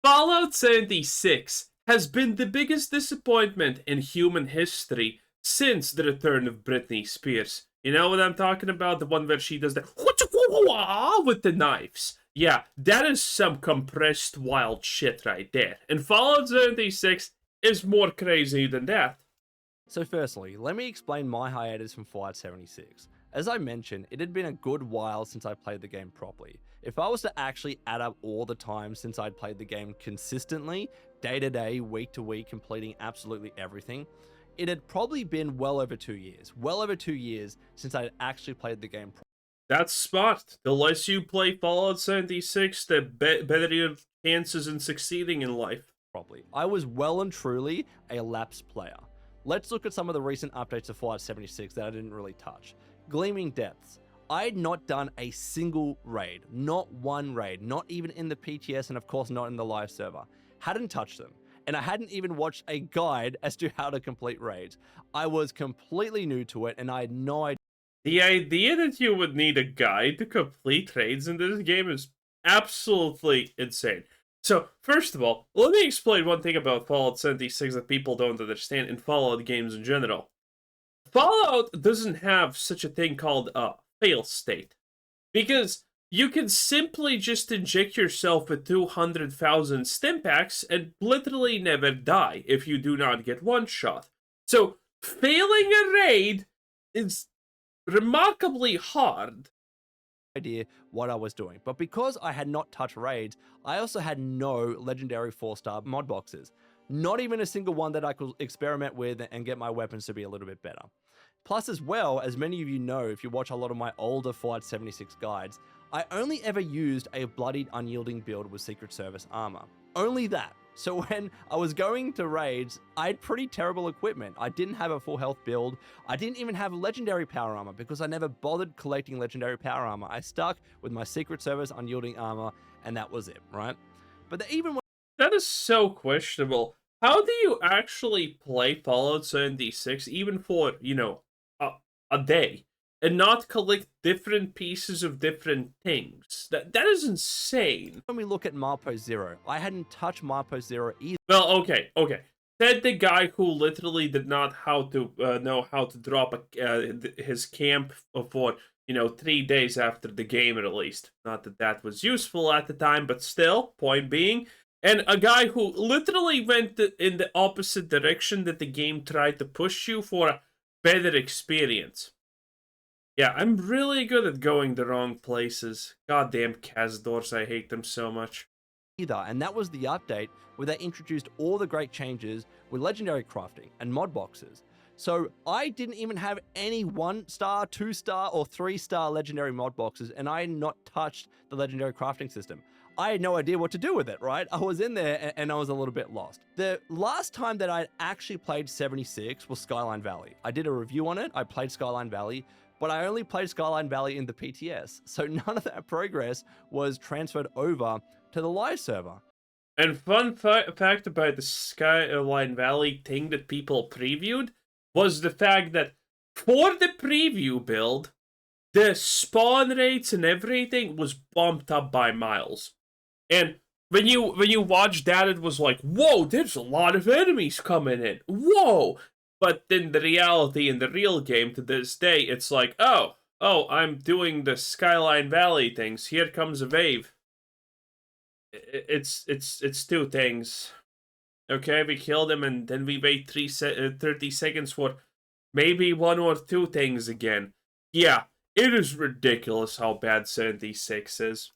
Fallout 76 has been the biggest disappointment in human history since the return of Britney Spears. You know what I'm talking about? The one where she does the with the knives. Yeah, that is some compressed wild shit right there. And Fallout 76 is more crazy than that. So firstly, let me explain my hiatus from Fallout 76. As I mentioned, it had been a good while since I played the game properly. If I was to actually add up all the time since I'd played the game consistently, day to day, week to week, completing absolutely everything, it had probably been well over 2 years. Well over 2 years since I'd actually played the game That's smart. The less you play Fallout 76, the better your chances in succeeding in life. properly. I was well and truly a lapsed player. Let's look at some of the recent updates of Fallout 76 that I didn't really touch. Gleaming Depths. I had not done a single raid, not one raid, not even in the PTS, and of course not in the live server. Hadn't touched them, and I hadn't even watched a guide as to how to complete raids. I was completely new to it, and I had no idea. The idea that you would need a guide to complete raids in this game is absolutely insane. So, first of all, let me explain one thing about Fallout 76 that people don't understand in Fallout games in general. Fallout doesn't have such a thing called a fail state, because you can simply just inject yourself with 200,000 stimpaks and literally never die if you do not get one shot. So, failing a raid is remarkably hard. Idea what I was doing, but because I had not touched raids, I also had no legendary 4-star mod boxes. Not even a single one that I could experiment with and get my weapons to be a little bit better. Plus, as well, as many of you know, if you watch a lot of my older Fallout 76 guides, I only ever used a bloodied unyielding build with Secret Service armor. Only that. So when I was going to raids, I had pretty terrible equipment. I didn't have a full health build. I didn't even have legendary power armor because I never bothered collecting legendary power armor. I stuck with my Secret Service unyielding armor, and that was it, right? But even that is so questionable. How do you actually play Fallout 76 even for, a day and not collect different pieces of different things? That is insane. when we look at Milepost Zero, I hadn't touched Milepost Zero either. Well, okay. Said the guy who literally did not know how to drop his camp for 3 days after the game released. Not that that was useful at the time, but still, point being. And a guy who literally went in the opposite direction that the game tried to push you for a better experience. Yeah, I'm really good at going the wrong places. Goddamn Cazadors, I hate them so much. And that was the update where they introduced all the great changes with legendary crafting and mod boxes. So I didn't even have any 1-star, 2-star, or 3-star legendary mod boxes, and I had not touched the legendary crafting system. I had no idea what to do with it, right? I was in there and I was a little bit lost. The last time that I actually played 76 was Skyline Valley. I did a review on it, I played Skyline Valley, but I only played Skyline Valley in the PTS, so none of that progress was transferred over to the live server. And fun fact about the Skyline Valley thing that people previewed was the fact that for the preview build, the spawn rates and everything was bumped up by miles. And when you watch that, it was like, whoa, there's a lot of enemies coming in. Whoa! But in the reality, in the real game to this day, it's like, oh, I'm doing the Skyline Valley things. Here comes a wave. It's two things. Okay, we kill them and then we wait 30 seconds for maybe one or two things again. Yeah, it is ridiculous how bad 76 is.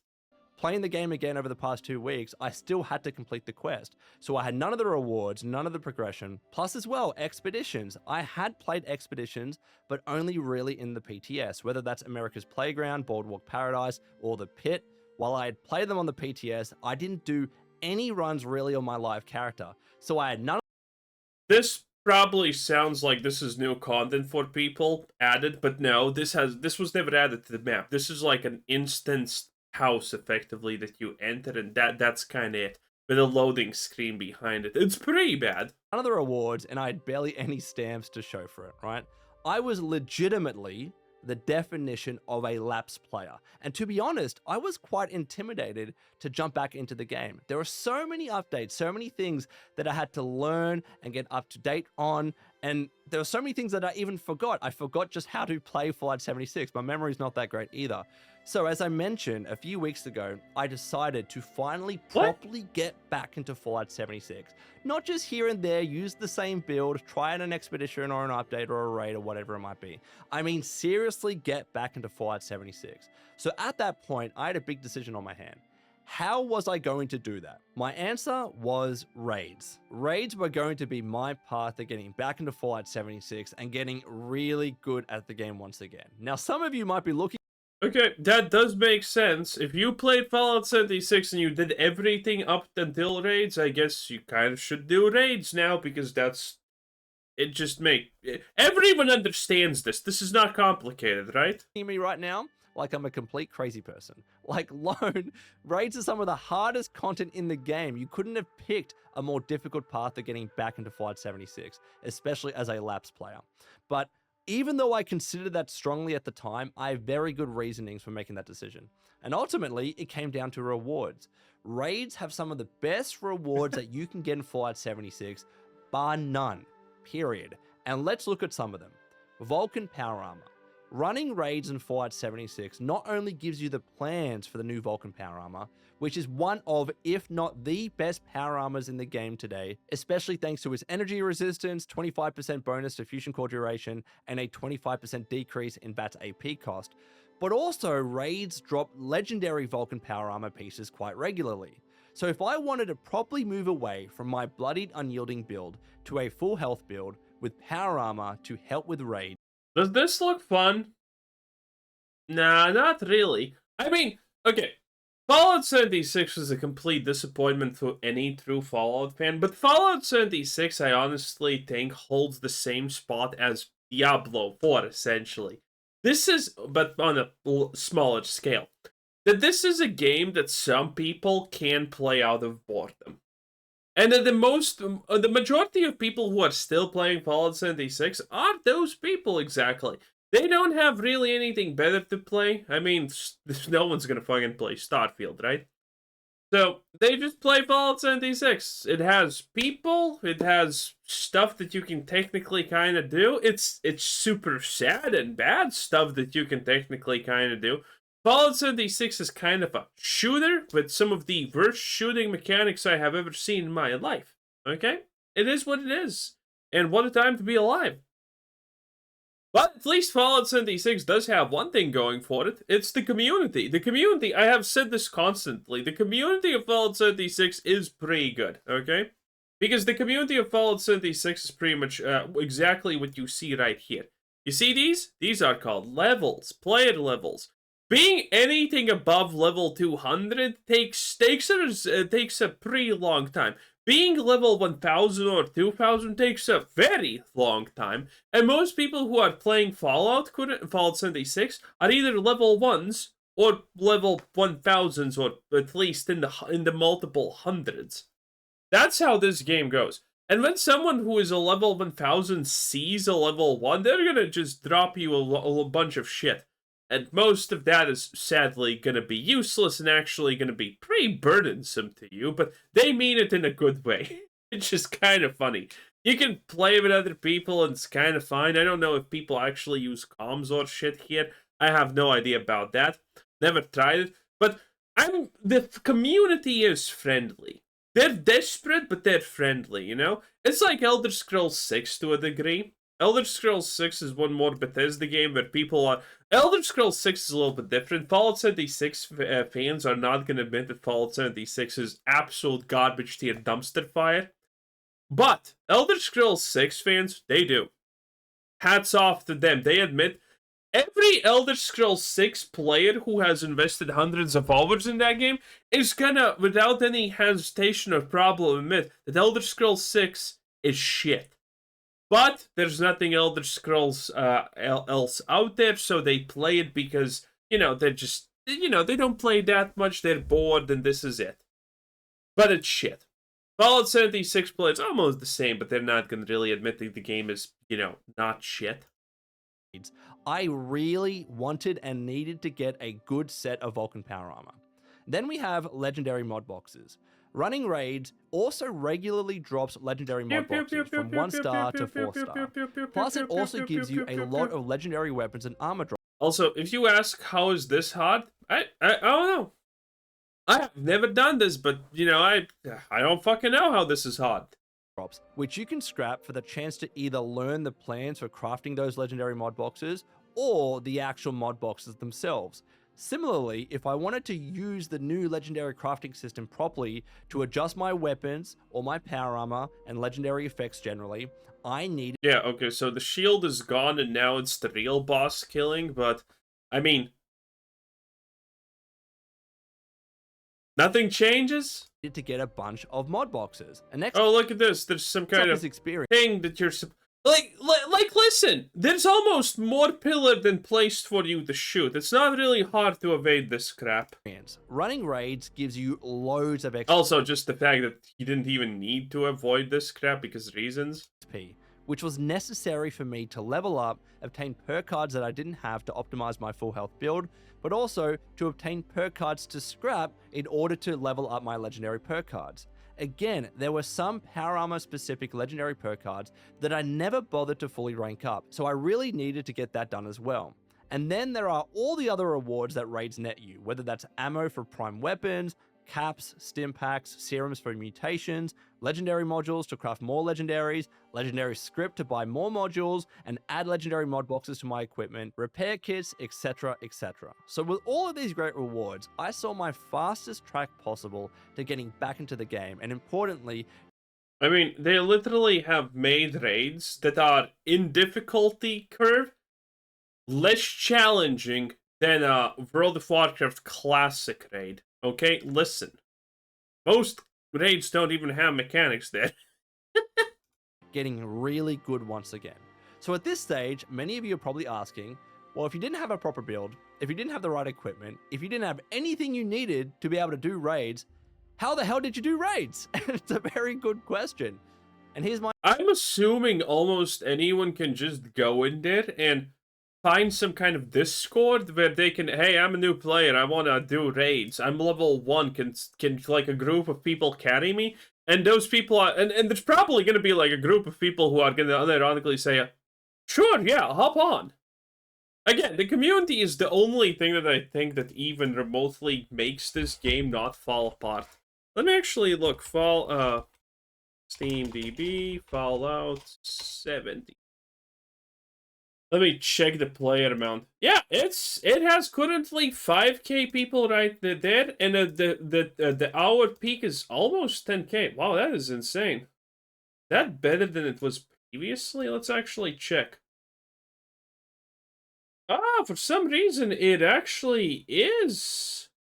Playing the game again over the past 2 weeks, I still had to complete the quest. So I had none of the rewards, none of the progression, plus as well, expeditions. I had played expeditions, but only really in the PTS, whether that's America's Playground, Boardwalk Paradise, or the Pit. While I had played them on the PTS, I didn't do any runs really on my live character. So I had none of this probably sounds like this is new content for people added, but no, this was never added to the map. This is like an instanced house effectively that you enter, and that's kind of it, with a loading screen behind it. It's pretty bad. the rewards, and I had barely any stamps to show for it, right? I was legitimately the definition of a lapsed player. And to be honest, I was quite intimidated to jump back into the game. There were so many updates, so many things that I had to learn and get up to date on. And there were so many things that I even forgot. I forgot just how to play Fallout 76. My memory's not that great either. So as I mentioned a few weeks ago, I decided to finally properly get back into Fallout 76. Not just here and there, use the same build, try out an expedition or an update or a raid or whatever it might be. I mean, seriously get back into Fallout 76. So at that point, I had a big decision on my hand. How was I going to do that? My answer was raids. Raids were going to be my path to getting back into Fallout 76 and getting really good at the game once again. Now, some of you might be looking. Okay, that does make sense. If you played Fallout 76 and you did everything up until raids, I guess you kind of should do raids now, because it just everyone understands this. This is not complicated, right? Me right now like I'm a complete crazy person. Like, lone raids are some of the hardest content in the game. You couldn't have picked a more difficult path to getting back into Fallout 76, especially as a lapsed player. But even though I considered that strongly at the time, I have very good reasonings for making that decision. And ultimately, it came down to rewards. Raids have some of the best rewards that you can get in Fallout 76, bar none, period. And let's look at some of them. Vulcan Power Armor. Running raids in Fallout 76 not only gives you the plans for the new Vulcan Power Armor, which is one of, if not the best power armors in the game today, especially thanks to its energy resistance, 25% bonus to fusion core duration, and a 25% decrease in BAT's AP cost, but also raids drop legendary Vulcan Power Armor pieces quite regularly. So if I wanted to properly move away from my bloodied unyielding build to a full health build with power armor to help with raids. Does this look fun? Nah, not really. I mean, okay, Fallout 76 was a complete disappointment for any true Fallout fan, but Fallout 76, I honestly think, holds the same spot as Diablo 4, essentially. This is, but on a smaller scale, that this is a game that some people can play out of boredom. And that the majority of people who are still playing Fallout 76 are those people exactly. They don't have really anything better to play. I mean, no one's gonna fucking play Starfield, right? So, they just play Fallout 76. It has people, it has stuff that you can technically kind of do. It's super sad and bad stuff that you can technically kind of do. Fallout 76 is kind of a shooter with some of the worst shooting mechanics I have ever seen in my life. Okay? It is what it is. And what a time to be alive. But at least Fallout 76 does have one thing going for it. It's the community. The community, I have said this constantly, the community of Fallout 76 is pretty good, okay? Because the community of Fallout 76 is pretty much exactly what you see right here. You see these? These are called levels, player levels. Being anything above level 200 takes a pretty long time. Being level 1000 or 2000 takes a very long time, and most people who are playing Fallout 76 are either level 1s or level 1000s, or at least in the multiple hundreds. That's how this game goes. And when someone who is a level 1000 sees a level 1, they're gonna just drop you a bunch of shit. And most of that is sadly going to be useless and actually going to be pretty burdensome to you, but they mean it in a good way. It's just kind of funny. You can play with other people and it's kind of fine. I don't know if people actually use comms or shit here. I have no idea about that. Never tried it. But the community is friendly. They're desperate, but they're friendly, you know? It's like Elder Scrolls 6 to a degree. Elder Scrolls 6 is one more Bethesda game where people are... Elder Scrolls 6 is a little bit different. Fallout 76 fans are not going to admit that Fallout 76 is absolute garbage tier dumpster fire. But Elder Scrolls 6 fans, they do. Hats off to them. They admit every Elder Scrolls 6 player who has invested hundreds of hours in that game is gonna, without any hesitation or problem, admit that Elder Scrolls 6 is shit. But there's nothing Elder Scrolls else out there, so they play it because, they're just, they don't play that much, they're bored, and this is it. But it's shit. Fallout 76 plays almost the same, but they're not going to really admit that the game is, not shit. I really wanted and needed to get a good set of Vulcan power armor. Then we have legendary mod boxes. Running raids also regularly drops legendary mod boxes from 1 star to 4 star. Plus, it also gives you a lot of legendary weapons and armor drops. Also, if you ask how is this hard, I don't know. I have never done this, but you know, I don't fucking know how this is hard. Which you can scrap for the chance to either learn the plans for crafting those legendary mod boxes or the actual mod boxes themselves. Similarly, if I wanted to use the new legendary crafting system properly to adjust my weapons or my power armor and legendary effects generally, I needed... Yeah, okay, so the shield is gone and now it's the real boss killing, but I mean, nothing changes? to get a bunch of mod boxes. And next, oh, look at this. There's some kind of experience thing that you're like, listen, there's almost more pillar than placed for you to shoot. It's not really hard to evade this crap. Running raids gives you loads of XP. Also, just the fact that you didn't even need to avoid this crap because reasons. Which was necessary for me to level up, obtain perk cards that I didn't have to optimize my full health build, but also to obtain perk cards to scrap in order to level up my legendary perk cards. Again, there were some power armor specific legendary perk cards that I never bothered to fully rank up, so I really needed to get that done as well. And then there are all the other rewards that raids net you, whether that's ammo for prime weapons, caps, stim packs, serums for mutations, legendary modules to craft more legendaries, legendary script to buy more modules, and add legendary mod boxes to my equipment, repair kits, etc, etc. So with all of these great rewards, I saw my fastest track possible to getting back into the game, and importantly, I mean, they literally have made raids that are in difficulty curve less challenging than a World of Warcraft classic raid. Okay, listen. Most raids don't even have mechanics there. getting really good once again. So at this stage, many of you are probably asking, well, if you didn't have a proper build, if you didn't have the right equipment, if you didn't have anything you needed to be able to do raids, how the hell did you do raids? It's a very good question. And here's my... I'm assuming almost anyone can just go in there and find some kind of Discord where they can, hey, I'm a new player, I want to do raids. I'm level 1, can like a group of people carry me? And those people are, and there's probably going to be like a group of people who are going to unironically say, sure, yeah, hop on. Again, the community is the only thing that I think that even remotely makes this game not fall apart. Let me actually look, SteamDB, Fallout 70. Let me check the player amount. Yeah, it has currently 5k people right there, and the hour peak is almost 10k. Wow, that is insane. That better than it was previously? Let's actually check. Ah, for some reason it actually is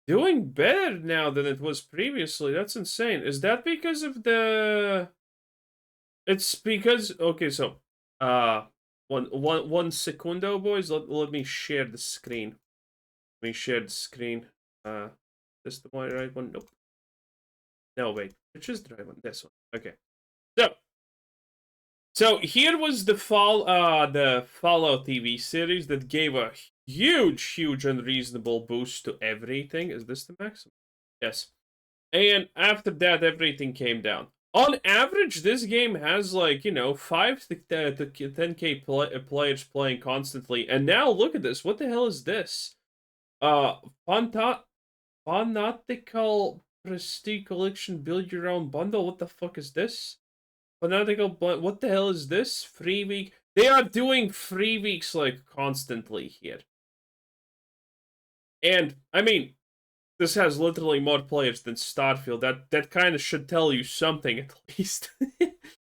doing better now than it was previously. That's insane. Is that because of the... It's because... Okay, so... One secundo, boys. Let me share the screen. Let me share the screen. This the right one? Nope. No, wait. Which is the right one? This one. Okay. So here was the Fallout TV series that gave a huge unreasonable boost to everything. Is this the maximum? Yes. And after that, everything came down. On average, this game has, like, you know, 5 to 10k players playing constantly. And now, look at this. What the hell is this? Fanatical Prestige Collection Build Your Own Bundle. What the fuck is this? Fanatical, what the hell is this? Free week? They are doing free weeks, like, constantly here. And, I mean... This has literally more players than Starfield. That kind of should tell you something at least.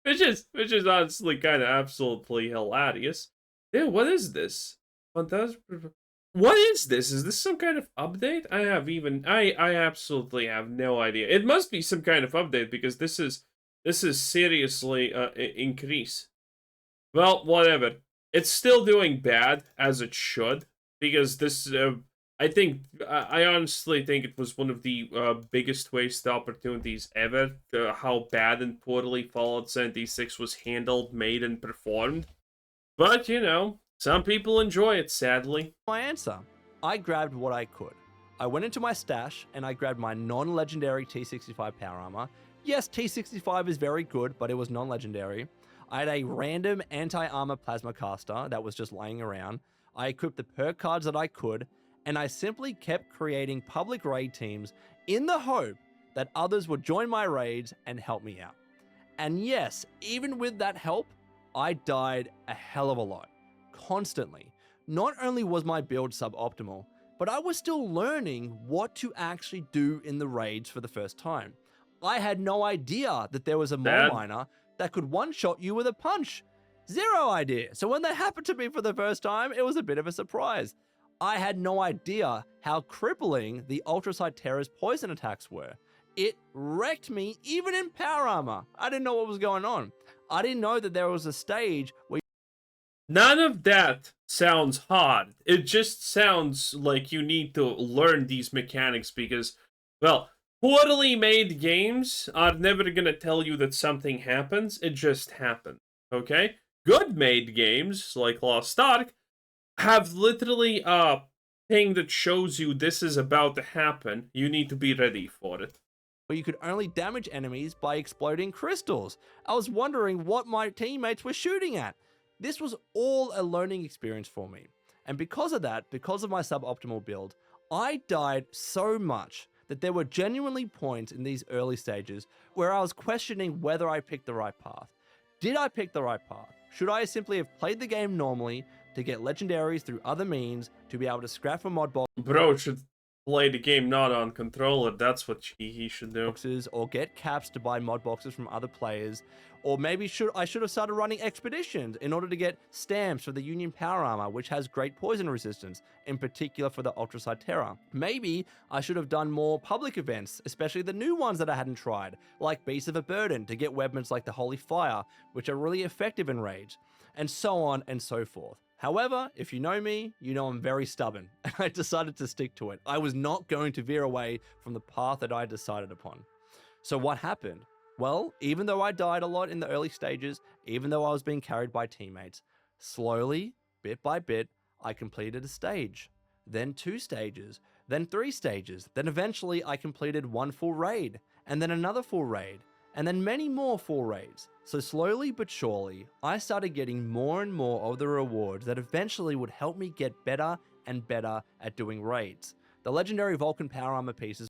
which is honestly kind of absolutely hilarious. Yeah, what is this? What is this? Is this some kind of update? I absolutely have no idea. It must be some kind of update because this is seriously increase. Well, whatever. It's still doing bad as it should because this I honestly think it was one of the biggest wasted opportunities ever. How bad and poorly Fallout 76 was handled, made, and performed. But, some people enjoy it, sadly. My answer. I grabbed what I could. I went into my stash and I grabbed my non-legendary T65 power armor. Yes, T65 is very good, but it was non-legendary. I had a random anti-armor plasma caster that was just lying around. I equipped the perk cards that I could, and I simply kept creating public raid teams in the hope that others would join my raids and help me out. And yes, even with that help, I died a hell of a lot, constantly. Not only was my build suboptimal, but I was still learning what to actually do in the raids for the first time. I had no idea that there was a mole Bad. miner that could one-shot you with a punch. Zero idea. So when that happened to me for the first time, it was a bit of a surprise. I had no idea how crippling the Ultrasight Terror's poison attacks were. It wrecked me even in power armor. I didn't know what was going on. I didn't know that there was a stage where None of that sounds hard. It just sounds like you need to learn these mechanics because, well, poorly made games are never gonna tell you that something happens. It just happens. Okay? Good made games, like Lost Ark, have literally a thing that shows you this is about to happen. You need to be ready for it. you could only damage enemies by exploding crystals. I was wondering what my teammates were shooting at. This was all a learning experience for me. And because of that, because of my suboptimal build, I died so much that there were genuinely points in these early stages where I was questioning whether I picked the right path. Did I pick the right path? Should I simply have played the game normally to get legendaries through other means to be able to scrap a mod Bro should play the game not on controller. That's what he should do. boxes or get caps to buy mod boxes from other players? Or maybe I should have started running expeditions in order to get stamps for the Union Power Armor, which has great poison resistance, in particular for the Ultrasight Terror. Maybe I should have done more public events, especially the new ones that I hadn't tried, like Beasts of a Burden, to get weapons like the Holy Fire, which are really effective in raids, and so on and so forth. However, if you know me, you know I'm very stubborn, and I decided to stick to it. I was not going to veer away from the path that I decided upon. So what happened? Well, even though I died a lot in the early stages, even though I was being carried by teammates, slowly, bit by bit, I completed a stage, then 2 stages, then 3 stages, then eventually I completed 1 full raid, and then another full raid, and then many more full raids. So slowly but surely, I started getting more and more of the rewards that eventually would help me get better and better at doing raids. The legendary Vulcan power armor pieces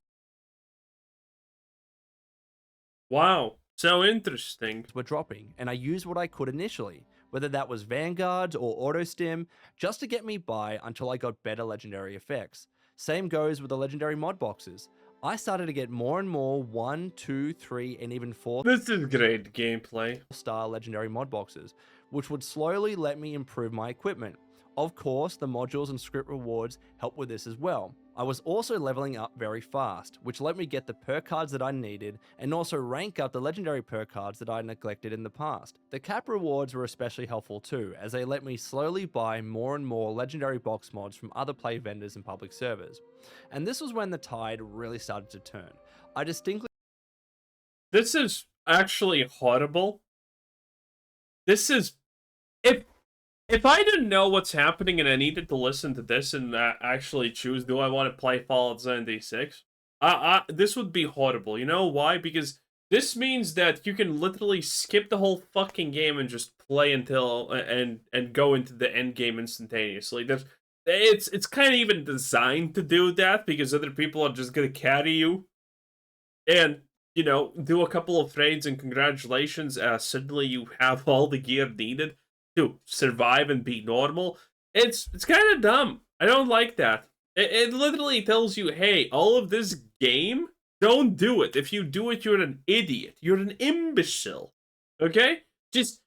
Wow, so interesting. were dropping, and I used what I could initially, whether that was Vanguards or Auto Stim, just to get me by until I got better legendary effects. Same goes with the legendary mod boxes. I started to get more and more 1, 2, 3, and even 4 This is great gameplay. star legendary mod boxes, which would slowly let me improve my equipment. Of course, the modules and script rewards help with this as well. I was also leveling up very fast, which let me get the perk cards that I needed and also rank up the legendary perk cards that I neglected in the past. The cap rewards were especially helpful too, as they let me slowly buy more and more legendary box mods from other play vendors and public servers. And this was when the tide really started to turn. I distinctly This is actually horrible. This is if I didn't know what's happening and I needed to listen to this and actually choose, do I want to play Fallout 76? This would be horrible. You know why? Because this means that you can literally skip the whole fucking game and just play until and go into the end game instantaneously. It's kind of even designed to do that because other people are just gonna carry you and do a couple of trades and congratulations, suddenly you have all the gear needed to survive and be normal. It's kind of dumb. I don't like that. It literally tells you, hey, all of this game, don't do it. If you do it, you're an idiot. You're an imbecile. Okay? Just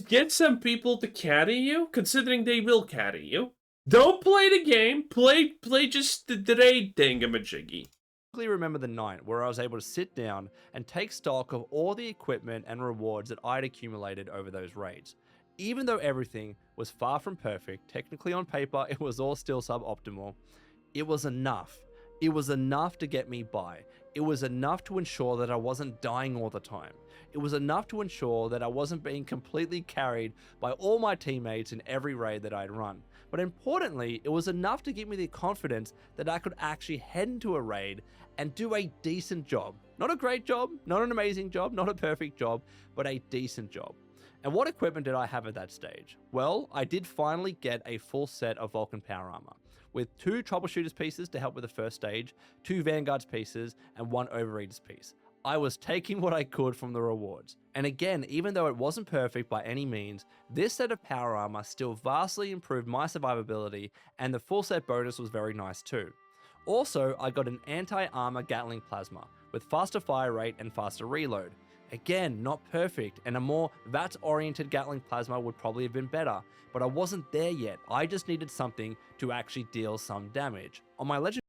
get some people to carry you, considering they will carry you. Don't play the game. Play just the raid thingamajiggy. remember the night where I was able to sit down and take stock of all the equipment and rewards that I'd accumulated over those raids. Even though everything was far from perfect, technically on paper it was all still suboptimal, it was enough. It was enough to get me by. it was enough to ensure that I wasn't dying all the time. It was enough to ensure that I wasn't being completely carried by all my teammates in every raid that I'd run. But importantly, it was enough to give me the confidence that I could actually head into a raid and do a decent job. Not a great job, not an amazing job, not a perfect job, but a decent job. And what equipment did I have at that stage? Well, I did finally get a full set of Vulcan power armor, with 2 troubleshooters pieces to help with the first stage, 2 vanguards pieces, and 1 overeaters piece. I was taking what I could from the rewards. And again, even though it wasn't perfect by any means, this set of power armor still vastly improved my survivability, and the full set bonus was very nice too. Also, I got an anti-armor Gatling plasma, with faster fire rate and faster reload. Again, not perfect, and a more VATS-oriented Gatling plasma would probably have been better, but I wasn't there yet. I just needed something to actually deal some damage. On my legend.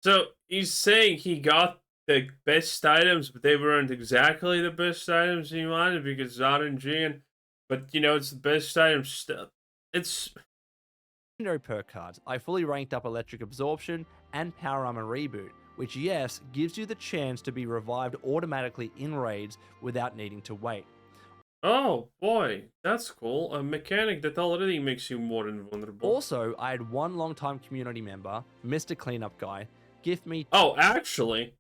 So he's saying he got the best items, but they weren't exactly the best items he wanted because it's RNG, but you know, it's the best items still. It's Legendary perk cards, I fully ranked up Electric Absorption and Power Armor Reboot, which yes, gives you the chance to be revived automatically in raids without needing to wait. oh boy, that's cool. A mechanic that already makes you more invulnerable. Also, I had one longtime community member, Mr. Cleanup Guy, gift me. Oh, actually,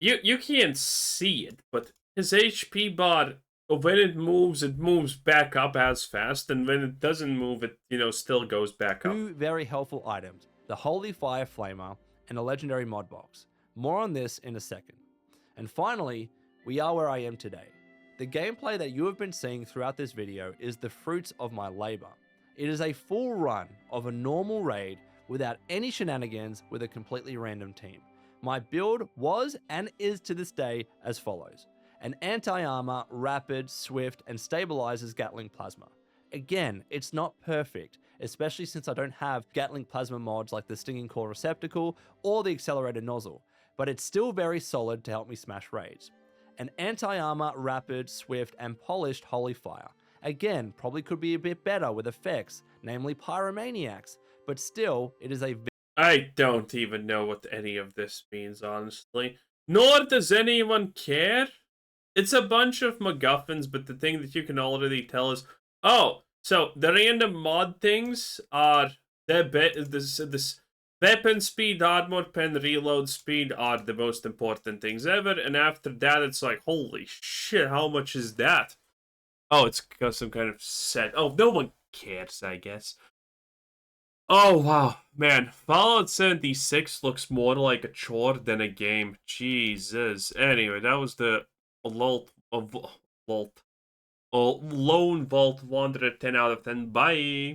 you can't see it, but his HP bar, when it moves back up as fast, and when it doesn't move, it still goes back up. 2 very helpful items, the Holy Fire Flamer and a legendary mod box. More on this in a second. And finally, we are where I am today. The gameplay that you have been seeing throughout this video is the fruits of my labor. It is a full run of a normal raid without any shenanigans with a completely random team. My build was and is to this day as follows: an anti-armor, rapid, swift, and stabilizes Gatling plasma. Again, it's not perfect, especially since I don't have Gatling plasma mods like the Stinging Core Receptacle or the Accelerated Nozzle, but it's still very solid to help me smash raids. An anti-armor, rapid, swift, and polished Holy Fire. Again, probably could be a bit better with effects, namely Pyromaniacs, but still, it is a. I don't even know what any of this means, honestly. Nor does anyone care. It's a bunch of MacGuffins, but the thing that you can already tell is, oh, so the random mod things are this weapon speed, armor pen, reload speed are the most important things ever, and after that it's like, holy shit, how much is that? Oh, it's got some kind of set. Oh, no one cares, I guess. Oh, wow. Man, Fallout 76 looks more like a chore than a game. Jesus. Anyway, that was the Lone Vault Wanderer 10 out of 10. Bye.